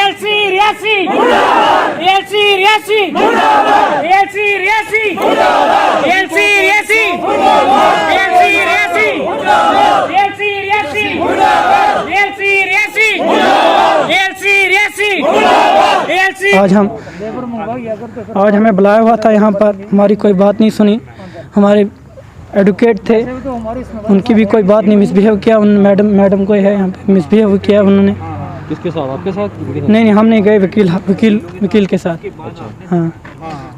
LC Reasi LC Reasi LC Reasi LC Reasi LC Reasi LC Reasi LC Reasi LC Reasi LC. आज हमें बुलाया हुआ था यहाँ पर, हमारी कोई बात नहीं सुनी। हमारे एडवोकेट थे, उनकी भी कोई बात नहीं, मिसबिहेव किया उन मैडम को है यहाँ पे मिसबिहेव किया उन्होंने। किसके साथ? आपके साथ? नहीं, हम नहीं गए, वकील के साथ। अच्छा। हाँ,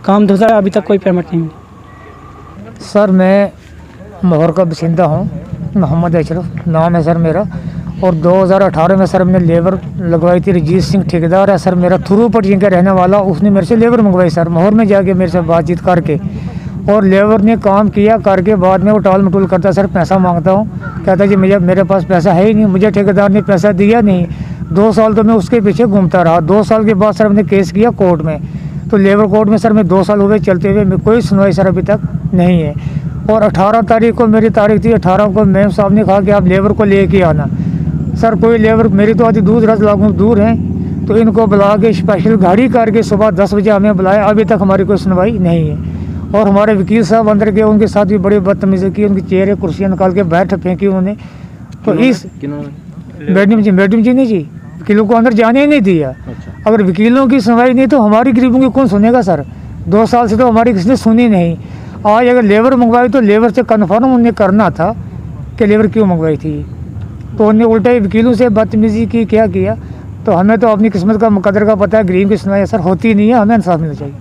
काम धुसा, अभी तक कोई पेमेंट नहीं मिली। सर मैं लाहौर का बसिंदा हूँ, मोहम्मद अशरफ नाम है सर मेरा। और 2018 में सर मैंने लेबर लगवाई थी। रजीत सिंह ठेकेदार है सर मेरा, थ्रूपटी का रहने वाला, उसने मेरे से लेबर मंगवाई सर, लाहौर में जाके मेरे से बातचीत करके। और लेबर ने काम किया, करके बाद में वो टाल मटोल करता सर, पैसा मांगता हूँ, कहता जी मेरे पास पैसा है ही नहीं, मुझे ठेकेदार ने पैसा दिया नहीं। 2 साल तो मैं उसके पीछे घूमता रहा। 2 साल के बाद सर मैंने केस किया कोर्ट में, तो लेबर कोर्ट में सर मैं 2 साल हुए चलते हुए, कोई सुनवाई सर अभी तक नहीं है। और 18 तारीख को मेरी तारीख थी, 18 को मैम साहब ने कहा कि आप लेबर को लेके आना। सर कोई लेबर, मेरी तो आधी दूर हैं, तो इनको बुला के स्पेशल गाड़ी करके सुबह 10 बजे हमें बुलाया, अभी तक हमारी कोई सुनवाई नहीं है। और हमारे वकील साहब अंदर गए, उनके साथ भी बड़ी बदतमीजी की, उनकी चेहरे कुर्सियाँ निकाल के बैठ फेंकी उन्होंने। तो इस मैडम जी ने जी वकीलों को अंदर जाने ही नहीं दिया। अच्छा। अगर वकीलों की सुनवाई नहीं तो हमारी गरीबों की कौन सुनेगा सर? 2 साल से तो हमारी किसी ने सुनी नहीं। आज अगर लेबर मंगवाई तो लेबर से कन्फर्म उन्हें करना था कि लेबर क्यों मंगवाई थी, तो उन्हें उल्टा ही वकीलों से बदतमीजी की, क्या किया। तो हमें तो अपनी किस्मत का मुकद्दर का पता है, गरीब की सुनवाई सर होती नहीं है, हमें इंसाफ मिलना चाहिए।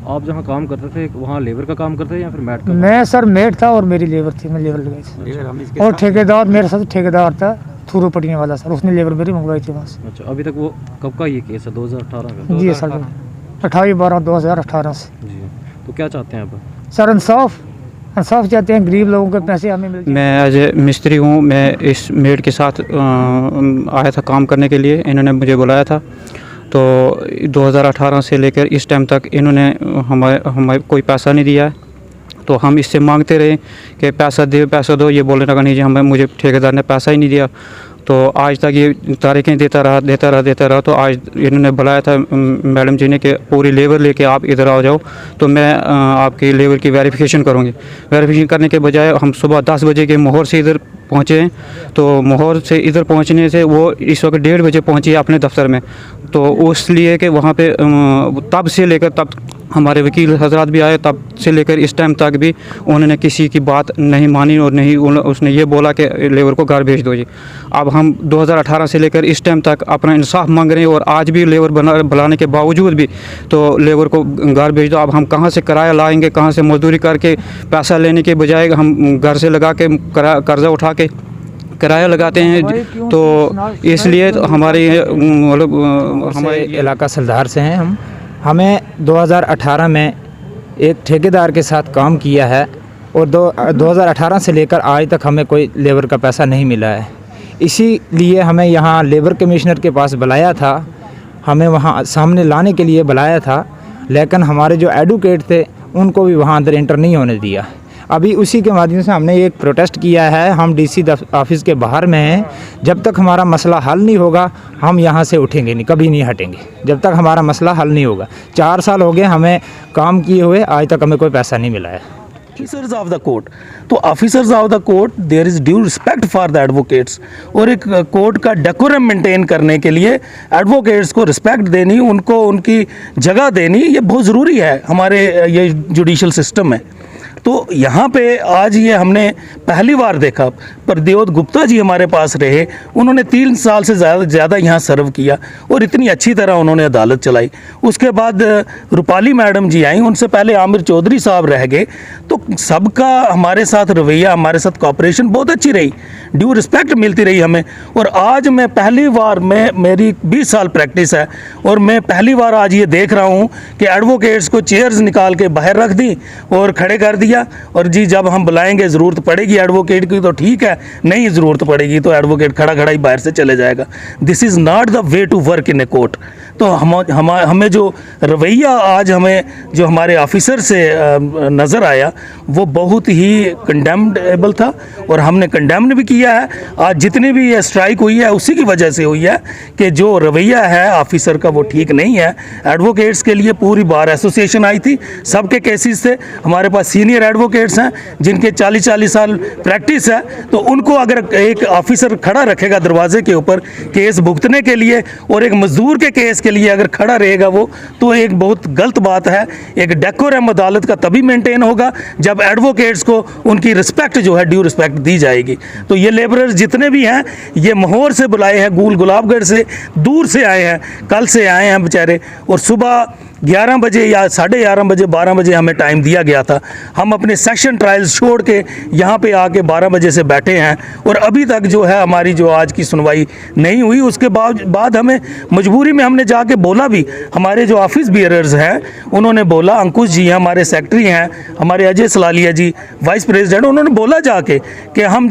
आप जहाँ काम करते थे वहाँ लेबर का काम करते थे या फिर मैट का? मैं सर मेट था और मेरी लेबर थी, मैं लेबर लगाई थी। और ठेकेदार मेरे साथ ठेकेदार था, थ्रूपटियाँ वाला सर, उसने लेबर मेरी मंगवाई थी वहाँ से। अच्छा, अभी तक वो कब का ये केस है? 2018 का? जी सर, 28/12/2018 से। जी, तो क्या चाहते हैं आप? सर इंसाफ चाहते हैं, गरीब लोगों के पैसे हमें मिल जाए। मैं एज ए मिस्त्री हूँ, मैं इस मेड के साथ आया था काम करने के लिए, इन्होंने मुझे बुलाया था। तो 2018 से लेकर इस टाइम तक इन्होंने हमें कोई पैसा नहीं दिया है। तो हम इससे मांगते रहे कि पैसा दो, ये बोलने लगा नहीं जी मुझे ठेकेदार ने पैसा ही नहीं दिया। तो आज तक ये तारीखें देता रहा। तो आज इन्होंने बुलाया था मैडम जी ने कि पूरी लेबर लेके आप इधर आ जाओ, तो मैं आपकी लेबर की वेरिफिकेशन करूँगी। वेरिफिकेशन करने के बजाय हम सुबह 10 बजे के माहौर से इधर पहुँचे हैं। तो माहौर से इधर पहुँचने से वो इस वक्त 1:30 बजे पहुँची है अपने दफ्तर में। तो उसलिए कि वहाँ पे तब से लेकर तब हमारे वकील हजरात भी आए, तब से लेकर इस टाइम तक भी उन्होंने किसी की बात नहीं मानी और नहीं उसने ये बोला कि लेबर को घर भेज दो जी। अब हम 2018 से लेकर इस टाइम तक अपना इंसाफ मांग रहे हैं और आज भी लेबर बुलाने के बावजूद भी तो लेबर को घर भेज दो। अब हम कहाँ से किराया लाएंगे, कहाँ से मजदूरी करके पैसा लेने के बजाय हम घर से लगा के कर्जा उठा के किराया लगाते हैं। तो इसलिए हमारे हमारे इलाका सलधार से हैं हमें 2018 में एक ठेकेदार के साथ काम किया है और 2018 से लेकर आज तक हमें कोई लेबर का पैसा नहीं मिला है। इसीलिए हमें यहाँ लेबर कमिश्नर के पास बुलाया था, हमें वहाँ सामने लाने के लिए बुलाया था, लेकिन हमारे जो एडवोकेट थे उनको भी वहाँ अंदर एंटर नहीं होने दिया। अभी उसी के माध्यम से हमने एक प्रोटेस्ट किया है, हम डीसी ऑफिस के बाहर में हैं। जब तक हमारा मसला हल नहीं होगा हम यहाँ से उठेंगे नहीं, कभी नहीं हटेंगे जब तक हमारा मसला हल नहीं होगा। 4 साल हो गए हमें काम किए हुए, आज तक हमें कोई पैसा नहीं मिला है। ऑफिसर्स ऑफ द कोर्ट, तो officers of the court there is due respect for the advocates. और एक कोर्ट का डेकोरम मेंटेन करने के लिए एडवोकेट्स को रिस्पेक्ट देनी, उनको उनकी जगह देनी, ये बहुत ज़रूरी है हमारे ये जुडिशल सिस्टम में। तो यहाँ पे आज ये हमने पहली बार देखा, प्रद्योत गुप्ता जी हमारे पास रहे, उन्होंने 3 साल से ज़्यादा यहाँ सर्व किया और इतनी अच्छी तरह उन्होंने अदालत चलाई। उसके बाद रूपाली मैडम जी आई, उनसे पहले आमिर चौधरी साहब रह गए। तो सबका हमारे साथ रवैया, हमारे साथ कॉपरेशन बहुत अच्छी रही, ड्यू रिस्पेक्ट मिलती रही हमें। और आज मैं पहली बार, मेरी 20 साल प्रैक्टिस है और मैं पहली बार आज ये देख रहा हूँ कि एडवोकेट्स को चेयर्स निकाल के बाहर रख दी और खड़े कर दिया। और जी जब हम बुलाएंगे ज़रूरत पड़ेगी एडवोकेट की तो ठीक है, नहीं ज़रूरत पड़ेगी तो एडवोकेट खड़ा खड़ा ही बाहर से चले जाएगा। This is not the way to work in a court. तो हमें जो रवैया आज हमें जो हमारे ऑफिसर से नज़र आया वो बहुत ही कंडेम्नेबल था और हमने कंडेम्न भी किया है। आज जितनी भी ये स्ट्राइक हुई है उसी की वजह से हुई है कि जो रवैया है ऑफिसर का वो ठीक नहीं है। एडवोकेट्स के लिए पूरी बार एसोसिएशन आई थी, सबके केसेस थे, हमारे पास सीनियर एडवोकेट्स हैं जिनके 40-40 साल प्रैक्टिस है, तो उनको अगर एक ऑफिसर खड़ा रखेगा दरवाजे के ऊपर केस भुगतने के लिए और एक मजदूर के केस के लिए अगर खड़ा रहेगा वो, तो एक बहुत गलत बात है। एक डेकोरम अदालत का तभी मेंटेन होगा जब एडवोकेट्स को उनकी रिस्पेक्ट जो है ड्यू रिस्पेक्ट दी जाएगी। तो ये लेबरर्स जितने भी हैं ये महौर से बुलाए हैं, गुलाबगढ़ से दूर से आए हैं, कल से आए हैं बेचारे, और सुबह 11 बजे या 11:30 बजे 12 बजे हमें टाइम दिया गया था। हम अपने सेशन ट्रायल्स छोड़ के यहाँ पे आके 12 बजे से बैठे हैं और अभी तक जो है हमारी जो आज की सुनवाई नहीं हुई। उसके बाद हमें मजबूरी में हमने जाके बोला भी, हमारे जो ऑफिस बियरर्स हैं उन्होंने बोला, अंकुश जी हैं हमारे सेक्रेटरी हैं, हमारे अजय सलालिया जी वाइस प्रेसिडेंट, उन्होंने बोला जाके कि हम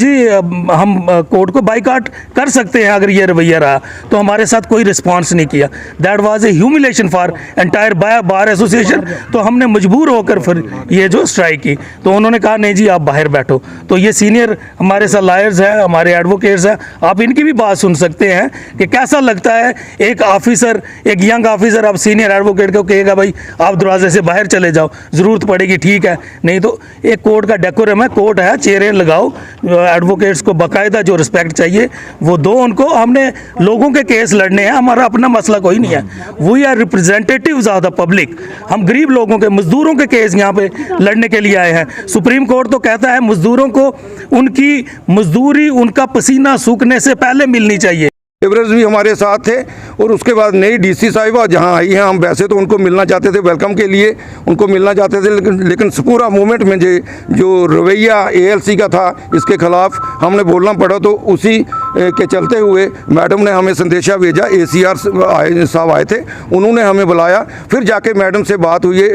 कोर्ट को बाइकआउट कर सकते हैं अगर ये रवैया रहा। तो हमारे साथ कोई रिस्पॉन्स नहीं किया। That was a humiliation for entire bar association. तो हमने मजबूर होकर फिर ये जो स्ट्राइक की, तो उन्होंने कहा नहीं जी आप बाहर बैठो। तो ये सीनियर हमारे साथ लॉयर्स हैं, हमारे एडवोकेट्स हैं, आप इनकी भी बात सुन सकते हैं कि कैसा लगता है एक ऑफिसर, एक यंग ऑफिसर अब सीनियर एडवोकेट को कहेगा भाई आप दरवाजे से बाहर चले जाओ, ज़रूरत पड़ेगी ठीक है, नहीं तो एक कोर्ट का डेकोरम है, कोर्ट है, चेयरें लगाओ, एडवोकेट्स को बाकायदा जो रिस्पेक्ट चाहिए वो दो उनको। हमने लोगों के केस लड़ने हैं, हमारा अपना मसला कोई नहीं है, we are representatives of the public. हम गरीब लोगों के, मजदूरों के केस यहाँ पे लड़ने के लिए आए हैं। सुप्रीम कोर्ट तो कहता है मजदूरों को उनकी मजदूरी, उनका पसीना सूखने से पहले मिलनी चाहिए। लेबरर्स भी हमारे साथ थे और उसके बाद नई डीसी साहिबा जहां आई हैं, हम वैसे तो उनको मिलना चाहते थे, वेलकम के लिए उनको मिलना चाहते थे, लेकिन पूरा मूवमेंट में जो रवैया एएलसी का था इसके खिलाफ हमने बोलना पड़ा। तो उसी के चलते हुए मैडम ने हमें संदेशा भेजा, ACR साहब आए थे, उन्होंने हमें बुलाया, फिर जाके मैडम से बात हुई है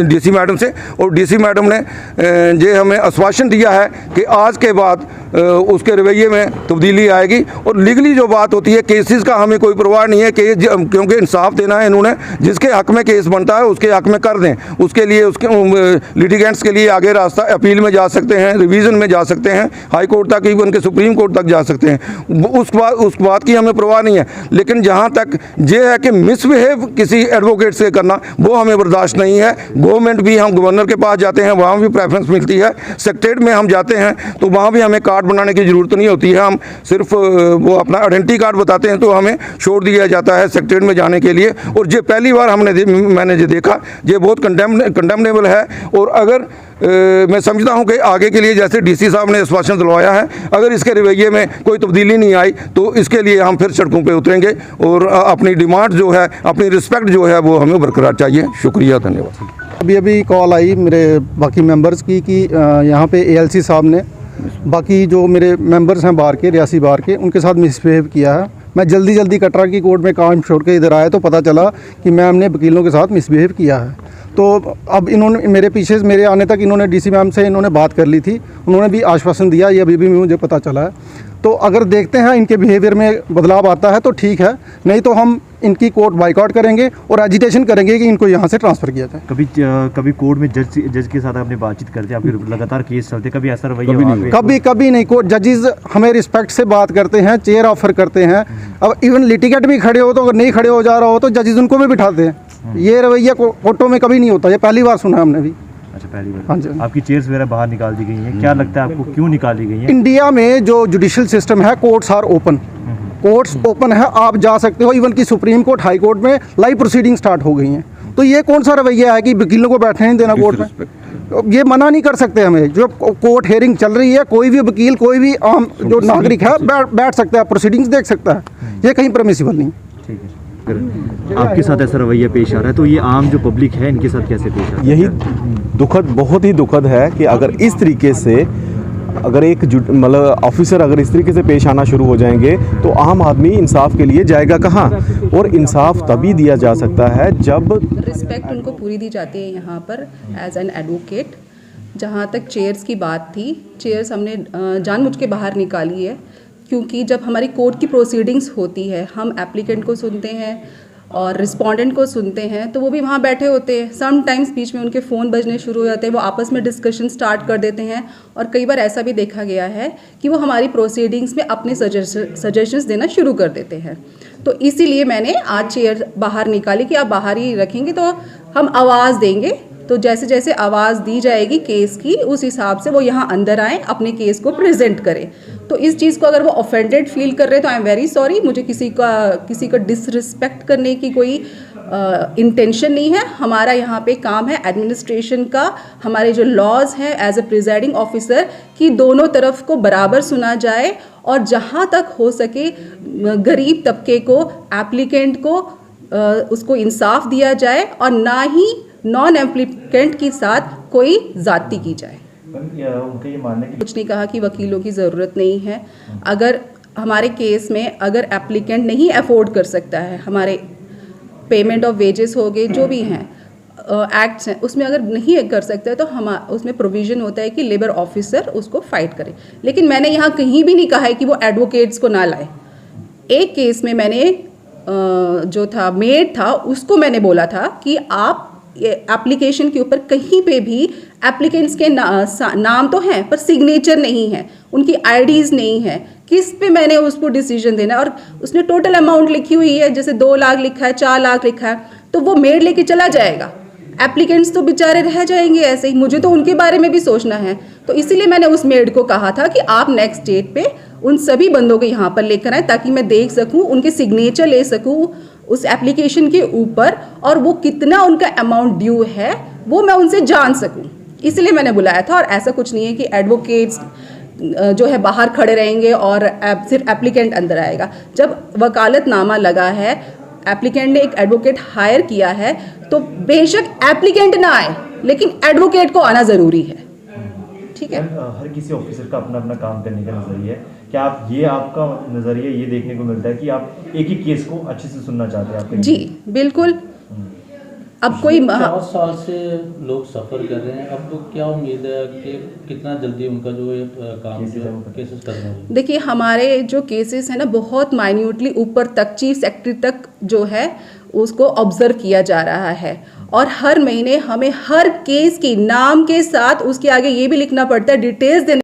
DC मैडम से, और DC मैडम ने जो हमें आश्वासन दिया है कि आज के बाद उसके रवैये में तब्दीली आएगी। और लीगली जो बात होती है केसेस का हमें कोई परवाह नहीं है कि क्योंकि इंसाफ देना है इन्होंने, जिसके हक में केस बनता है उसके हक में कर दें। उसके लिए उसके लिटिगेंट्स के लिए आगे रास्ता अपील में जा सकते हैं, रिवीजन में जा सकते हैं, हाई कोर्ट तक, इवन के सुप्रीम कोर्ट तक जा सकते हैं। उस बात की हमें परवाह नहीं है। लेकिन जहाँ तक ये है कि मिसबिहेव किसी एडवोकेट से करना, वो हमें बर्दाश्त नहीं है। गवर्नमेंट भी, हम गवर्नर के पास जाते हैं वहाँ भी प्रेफरेंस मिलती है, सेक्रेटरीट में हम जाते हैं तो वहाँ भी हमें कार्ड बनाने की ज़रूरत नहीं होती है, हम सिर्फ वो अपना आइडेंटिटी कार्ड बताते हैं तो हमें छोड़ दिया जाता है सेक्रेटरीट में जाने के लिए। और ये पहली बार मैंने जो देखा, ये बहुत कंडेमनेबल है। और अगर मैं समझता हूं कि आगे के लिए जैसे DC साहब ने आश्वासन दिलवाया है, अगर इसके रवैये में कोई तब्दीली नहीं आई तो इसके लिए हम फिर सड़कों पे उतरेंगे और अपनी डिमांड जो है, अपनी रिस्पेक्ट जो है वो हमें बरकरार चाहिए। शुक्रिया, धन्यवाद। अभी कॉल आई मेरे बाकी मेंबर्स की कि यहाँ पे ALC साहब ने बाकी जो मेरे मेंबर्स हैं बाहर के, रियासी बार के, उनके साथ मिसबिहेव किया है। मैं जल्दी कटरा की कोर्ट में काम छोड़ के इधर आया तो पता चला कि मैम ने वकीलों के साथ मिसबिहेव किया है। तो अब इन्होंने मेरे आने तक इन्होंने DC मैम से इन्होंने बात कर ली थी, उन्होंने भी आश्वासन दिया, ये अभी भी मुझे पता चला है। तो अगर देखते हैं इनके बिहेवियर में बदलाव आता है तो ठीक है, नहीं तो हम इनकी कोर्ट बाइकआउट करेंगे और एजिटेशन करेंगे कि इनको यहाँ से ट्रांसफ़र किया जाए। कभी कोर्ट में जज के साथ आपने बातचीत करते हैं, आपके लगातार केस चलते, कभी ऐसा रवैया? कभी नहीं। कोर्ट जजेस हमें रिस्पेक्ट से बात करते हैं, चेयर ऑफर करते हैं। अब इवन लिटिगेंट भी खड़े हो तो अगर नहीं खड़े हो जा रहा हो तो जजेस उनको भी बिठाते हैं। ये रवैया कोर्टों में कभी नहीं होता, ये पहली बार सुना है हमने भी। अच्छा, पहली बार? हाँ जी। आपकी चेयर्स वगैरह बाहर निकाल दी गई हैं, क्या लगता है आपको क्यों निकाली गई हैं? इंडिया में जो जुडिशल सिस्टम है, courts are open, courts open है, आप जा सकते हो। इवन की सुप्रीम कोर्ट, हाई कोर्ट में लाइव प्रोसीडिंग स्टार्ट हो गई हैं। तो ये कौन सा रवैया है कि वकीलों को बैठने नहीं देना कोर्ट में? ये मना नहीं कर सकते हमें। जो कोर्ट हेयरिंग चल रही है, कोई भी वकील, कोई भी आम जो नागरिक है बैठ सकता है, प्रोसीडिंग्स देख सकता है, ये कहीं परमिसिबल नहीं। ठीक है। आपके साथ ऐसा रवैया पेश आ रहा है तो ये आम जो पब्लिक है इनके साथ कैसे पेश आ रहा है? यही दुखद, बहुत ही दुखद है कि अगर इस तरीके से, अगर एक मतलब ऑफिसर अगर इस तरीके से पेश आना शुरू हो जाएंगे तो आम आदमी इंसाफ के लिए जाएगा कहाँ? और इंसाफ तभी दिया जा सकता है जब रिस्पेक्ट उनको पूरी दी जाती है यहाँ पर एज एन एडवोकेट। जहाँ तक चेयर्स की बात थी, चेयर्स हमने जानबूझ के बाहर निकाली है क्योंकि जब हमारी कोर्ट की प्रोसीडिंग्स होती है, हम एप्लीकेंट को सुनते हैं और रिस्पोंडेंट को सुनते हैं तो वो भी वहाँ बैठे होते हैं। सम टाइम्स बीच में उनके फ़ोन बजने शुरू हो जाते हैं, वो आपस में डिस्कशन स्टार्ट कर देते हैं और कई बार ऐसा भी देखा गया है कि वो हमारी प्रोसीडिंग्स में अपने सजेशंस देना शुरू कर देते हैं। तो इसीलिए मैंने आज चेयर बाहर निकाली कि आप बाहर ही रखेंगे तो हम आवाज़ देंगे, तो जैसे जैसे आवाज़ दी जाएगी केस की उस हिसाब से वो यहाँ अंदर आएँ, अपने केस को प्रेजेंट करें। तो इस चीज़ को अगर वो ऑफेंडेड फील कर रहे हैं तो आई एम वेरी सॉरी, मुझे किसी का डिसरिस्पेक्ट करने की कोई इंटेंशन नहीं है। हमारा यहाँ पे काम है एडमिनिस्ट्रेशन का, हमारे जो लॉज हैं एज ए प्रिजाइडिंग ऑफिसर कि दोनों तरफ को बराबर सुना जाए और जहाँ तक हो सके गरीब तबके को, एप्लीकेंट को उसको इंसाफ दिया जाए और ना ही नॉन एप्लीकेंट के साथ कोई जाति की जाए। उनका ये मानना है कुछ नहीं कहा कि वकीलों की ज़रूरत नहीं है। अगर हमारे केस में अगर एप्लीकेंट नहीं अफोर्ड कर सकता है, हमारे पेमेंट ऑफ वेजेस हो गए जो भी हैं एक्ट्स हैं उसमें अगर नहीं कर सकता है तो हम उसमें प्रोविज़न होता है कि लेबर ऑफिसर उसको फाइट करे। लेकिन मैंने यहाँ कहीं भी नहीं कहा है कि वो एडवोकेट्स को ना लाए। एक केस में मैंने जो था मेड था उसको मैंने बोला था कि आप एप्लीकेशन के ऊपर कहीं पे भी एप्लीकेंट्स के नाम तो हैं पर सिग्नेचर नहीं है, उनकी आईडीज़ नहीं है, किस पे मैंने उसको डिसीजन देना है। और उसने टोटल अमाउंट लिखी हुई है, जैसे 2 लाख लिखा है, 4 लाख लिखा है, तो वो मेड लेके चला जाएगा, एप्लीकेंट्स तो बेचारे रह जाएंगे ऐसे ही। मुझे तो उनके बारे में भी सोचना है। तो इसीलिए मैंने उस मेड को कहा था कि आप नेक्स्ट डेट पे उन सभी बंदों को यहाँ पर लेकर आए ताकि मैं देख सकूँ, उनके सिग्नेचर ले सकूँ उस एप्लीकेशन के ऊपर और वो कितना उनका अमाउंट ड्यू है वो मैं उनसे जान सकूँ। इसलिए मैंने बुलाया था। और ऐसा कुछ नहीं है कि एडवोकेट्स जो है बाहर खड़े रहेंगे और सिर्फ एप्लीकेंट अंदर आएगा। जब वकालतनामा लगा है, एप्लीकेंट ने एक एडवोकेट हायर किया है, तो बेशक एप्लीकेंट ना आए लेकिन एडवोकेट को आना ज़रूरी है। ठीक है, हर किसी ऑफिसर का अपना अपना काम करने का नजरिया है। क्या आप ये आपका नजरिया ये देखने को मिलता है कि आप एक ही केस को अच्छे से सुनना चाहते हैं आपके? जी बिल्कुल। अब कोई 4 साल से लोग सफ़र कर रहे हैं, अब तो क्या उम्मीद है कि कितना जल्दी उनका जो काम केसेस कर रहे हैं? देखिए हमारे जो केसेस हैं ना बहुत माइन्यूटली ऊपर तक चीफ सेक्रेटरी तक जो है उसको ऑब्जर्व किया जा रहा है और हर महीने हमें हर केस की नाम के साथ उसके आगे ये भी लिखना पड़ता है, डिटेल्स देने